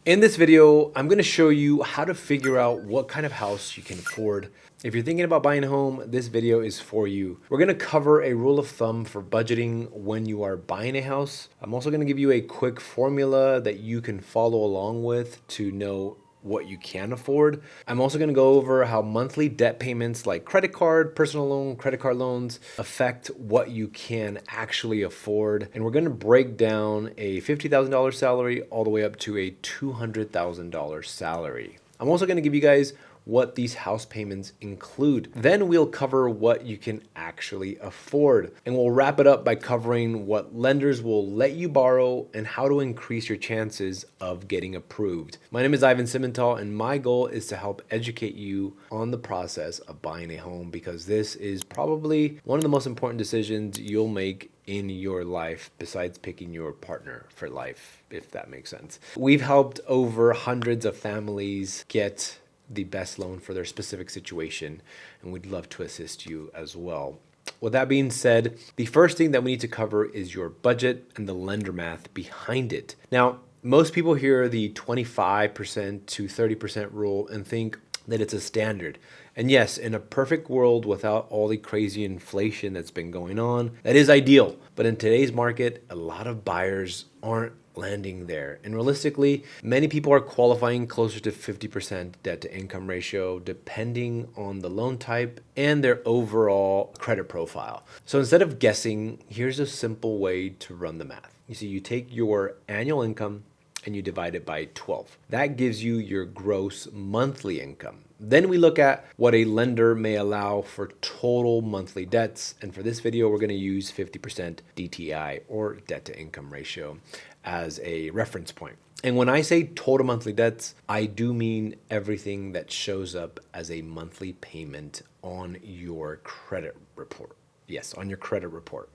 In this video, I'm going to show you how to figure out what kind of house you can afford. If you're thinking about buying a home, this video is for you. We're going to cover a rule of thumb for budgeting when you are buying a house. I'm also going to give you a quick formula that you can follow along with to know what you can afford. I'm also going to go over how monthly debt payments like credit card, personal loan, credit card loans affect what you can actually afford. And we're going to break down a $50,000 salary all the way up to a $200,000 salary. I'm also going to give you guys what these house payments include. Then we'll cover what you can actually afford. And we'll wrap it up by covering what lenders will let you borrow and how to increase your chances of getting approved. My name is Ivan Simmental, and my goal is to help educate you on the process of buying a home, because this is probably one of the most important decisions you'll make in your life besides picking your partner for life, if that makes sense. We've helped over hundreds of families get the best loan for their specific situation, and we'd love to assist you as well. With that being said, the first thing that we need to cover is your budget and the lender math behind it. Now, most people hear the 25% to 30% rule and think that it's a standard. And yes, in a perfect world without all the crazy inflation that's been going on, that is ideal. But in today's market, a lot of buyers aren't landing there. And realistically, many people are qualifying closer to 50% debt to income ratio, depending on the loan type and their overall credit profile. So instead of guessing, here's a simple way to run the math. You see, you take your annual income and you divide it by 12. That gives you your gross monthly income. Then we look at what a lender may allow for total monthly debts. And for this video, we're going to use 50% DTI, or debt to income ratio, as a reference point. And when I say total monthly debts, I do mean everything that shows up as a monthly payment on your credit report. Yes, on your credit report.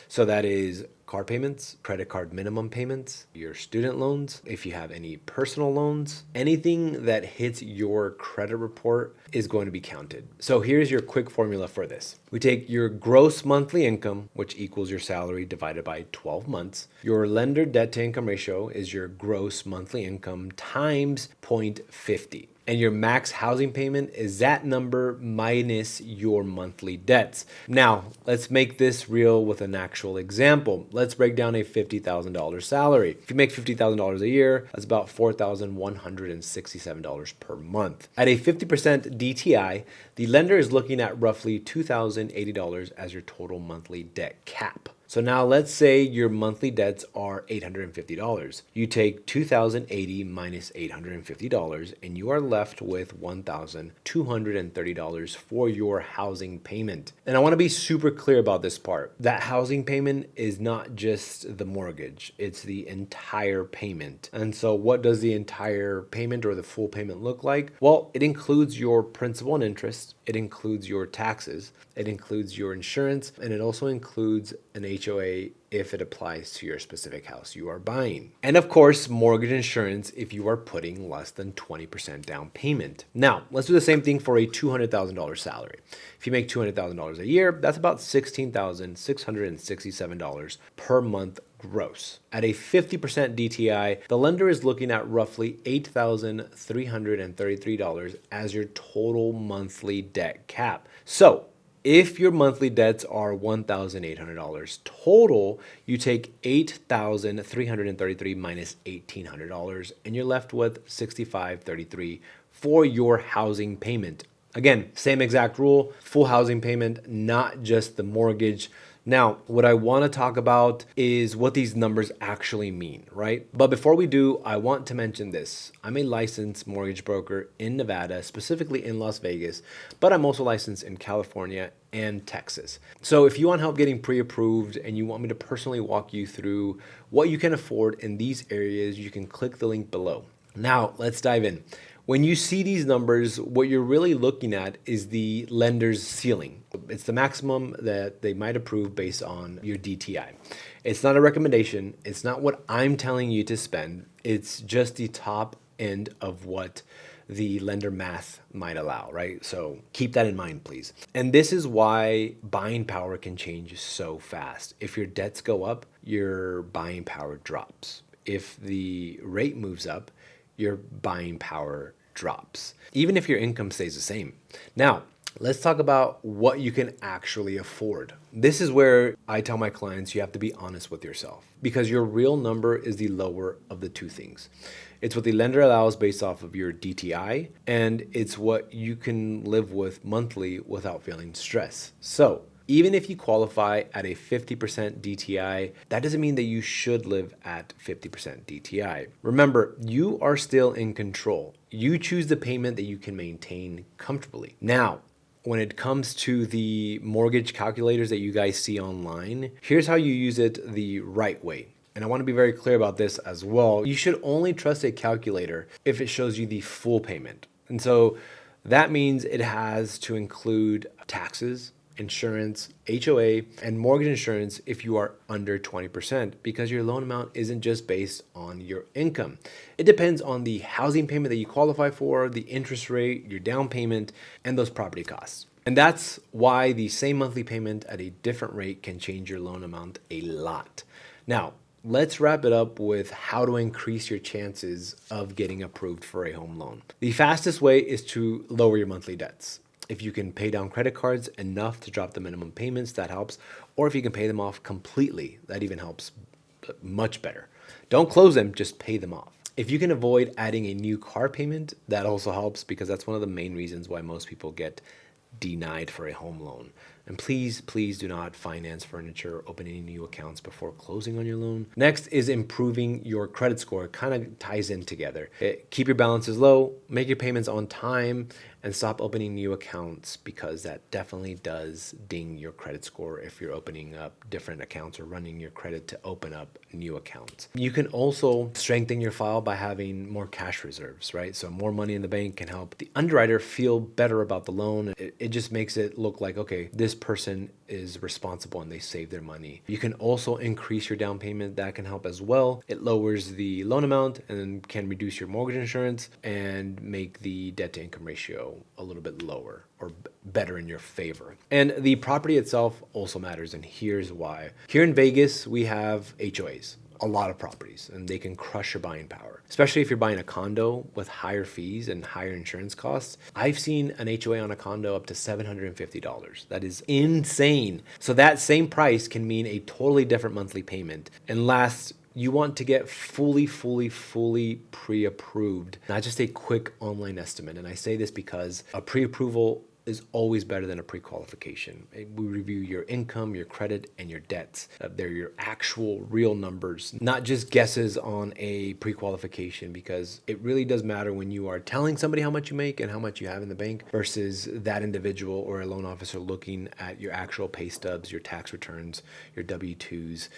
So that is car payments, credit card minimum payments, your student loans, if you have any personal loans, anything that hits your credit report is going to be counted. So here's your quick formula for this. We take your gross monthly income, which equals your salary divided by 12 months. Your lender debt to income ratio is your gross monthly income times 0.50. And your max housing payment is that number minus your monthly debts. Now, let's make this real with an actual example. Let's break down a $50,000 salary. If you make $50,000 a year, that's about $4,167 per month. At a 50% DTI, the lender is looking at roughly $2,080 as your total monthly debt cap. So now let's say your monthly debts are $850. You take $2,080 minus $850 and you are left with $1,230 for your housing payment. And I want to be super clear about this part. That housing payment is not just the mortgage, it's the entire payment. And so what does the entire payment or the full payment look like? Well, it includes your principal and interest, it includes your taxes, it includes your insurance, and it also includes an HOA if it applies to your specific house you are buying. And of course, mortgage insurance if you are putting less than 20% down payment. Now, let's do the same thing for a $200,000 salary. If you make $200,000 a year, that's about $16,667 per month gross. At a 50% DTI, the lender is looking at roughly $8,333 as your total monthly debt cap. So, if your monthly debts are $1,800 total, you take $8,333 minus $1,800 and you're left with $6,533 for your housing payment. Again, same exact rule, full housing payment, not just the mortgage. Now, what I want to talk about is what these numbers actually mean, right? But before we do, I want to mention this. I'm a licensed mortgage broker in Nevada, specifically in Las Vegas, but I'm also licensed in California and Texas. So if you want help getting pre-approved and you want me to personally walk you through what you can afford in these areas, you can click the link below. Now, let's dive in. When you see these numbers, what you're really looking at is the lender's ceiling. It's the maximum that they might approve based on your DTI. It's not a recommendation. It's not what I'm telling you to spend. It's just the top end of what the lender math might allow, right? So keep that in mind, please. And this is why buying power can change so fast. If your debts go up, your buying power drops. If the rate moves up, your buying power drops, even if your income stays the same. Now, let's talk about what you can actually afford. This is where I tell my clients you have to be honest with yourself because your real number is the lower of the two things. It's what the lender allows based off of your DTI, and it's what you can live with monthly without feeling stress. So, even if you qualify at a 50% DTI, that doesn't mean that you should live at 50% DTI. Remember, you are still in control. You choose the payment that you can maintain comfortably. Now, when it comes to the mortgage calculators that you guys see online, here's how you use it the right way. And I want to be very clear about this as well. You should only trust a calculator if it shows you the full payment. And so that means it has to include taxes, insurance, HOA, and mortgage insurance if you are under 20%, because your loan amount isn't just based on your income. It depends on the housing payment that you qualify for, the interest rate, your down payment, and those property costs. And that's why the same monthly payment at a different rate can change your loan amount a lot. Now, let's wrap it up with how to increase your chances of getting approved for a home loan. The fastest way is to lower your monthly debts. If you can pay down credit cards enough to drop the minimum payments, that helps. Or if you can pay them off completely, that even helps much better. Don't close them, just pay them off. If you can avoid adding a new car payment, that also helps because that's one of the main reasons why most people get denied for a home loan. And please do not finance furniture or open any new accounts before closing on your loan. Next is improving your credit score. It kind of ties in together. Keep your balances low, make your payments on time, and stop opening new accounts because that definitely does ding your credit score if you're opening up different accounts or running your credit to open up new accounts. You can also strengthen your file by having more cash reserves, right? So more money in the bank can help the underwriter feel better about the loan. It just makes it look like, okay, this person is responsible and they save their money. You can also increase your down payment. That can help as well. It lowers the loan amount and can reduce your mortgage insurance and make the debt to income ratio a little bit lower or better in your favor. And the property itself also matters, and here's why. Here in Vegas, we have HOAs, a lot of properties, and they can crush your buying power, especially if you're buying a condo with higher fees and higher insurance costs. I've seen an HOA on a condo up to $750. That is insane. So that same price can mean a totally different monthly payment. And last, you want to get fully pre-approved, not just a quick online estimate. And I say this because a pre-approval is always better than a pre-qualification. We review your income, your credit, and your debts. They're your actual real numbers, not just guesses on a pre-qualification, because it really does matter when you are telling somebody how much you make and how much you have in the bank versus that individual or a loan officer looking at your actual pay stubs, your tax returns, your W-2s,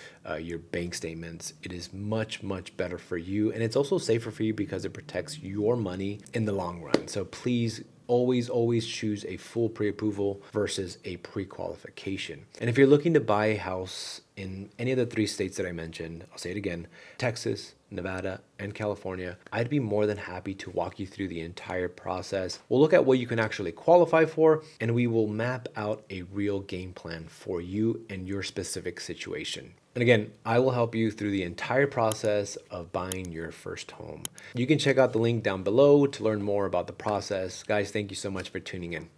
your bank statements. It is much better for you, and it's also safer for you because it protects your money in the long run. So please always choose a full pre-approval versus a pre-qualification. And if you're looking to buy a house in any of the 3 states that I mentioned, I'll say it again, Texas, Nevada, and California, I'd be more than happy to walk you through the entire process. We'll look at what you can actually qualify for, and we will map out a real game plan for you and your specific situation. And again, I will help you through the entire process of buying your first home. You can check out the link down below to learn more about the process. Guys, thank you so much for tuning in.